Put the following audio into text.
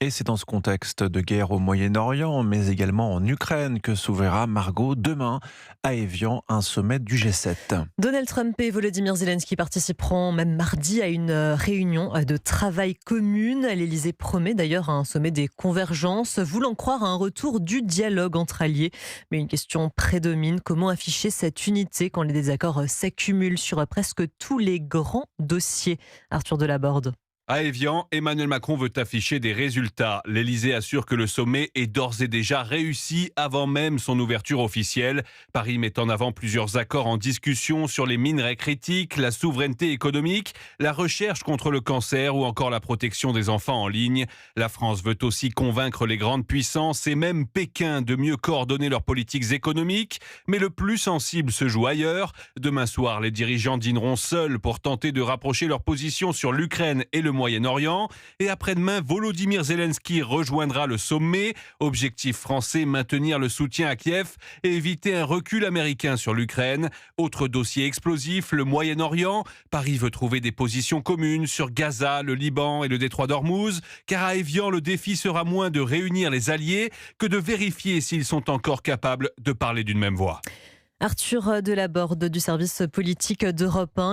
Et c'est dans ce contexte de guerre au Moyen-Orient, mais également en Ukraine, que s'ouvrira, Margot, demain à Évian, un sommet du G7. Donald Trump et Volodymyr Zelensky participeront même mardi à une réunion de travail commune. L'Élysée promet d'ailleurs un sommet des convergences, voulant croire à un retour du dialogue entre alliés. Mais une question prédomine, comment afficher cette unité quand les désaccords s'accumulent sur presque tous les grands dossiers? Arthur Delaborde. À Évian, Emmanuel Macron veut afficher des résultats. L'Élysée assure que le sommet est d'ores et déjà réussi avant même son ouverture officielle. Paris met en avant plusieurs accords en discussion sur les minerais critiques, la souveraineté économique, la recherche contre le cancer ou encore la protection des enfants en ligne. La France veut aussi convaincre les grandes puissances et même Pékin de mieux coordonner leurs politiques économiques. Mais le plus sensible se joue ailleurs. Demain soir, les dirigeants dîneront seuls pour tenter de rapprocher leurs positions sur l'Ukraine et le Moyen-Orient. Et après-demain, Volodymyr Zelensky rejoindra le sommet. Objectif français, maintenir le soutien à Kiev et éviter un recul américain sur l'Ukraine. Autre dossier explosif, le Moyen-Orient. Paris veut trouver des positions communes sur Gaza, le Liban et le détroit d'Ormuz. Car à Évian, le défi sera moins de réunir les alliés que de vérifier s'ils sont encore capables de parler d'une même voix. Arthur Delaborde du service politique d'Europe 1.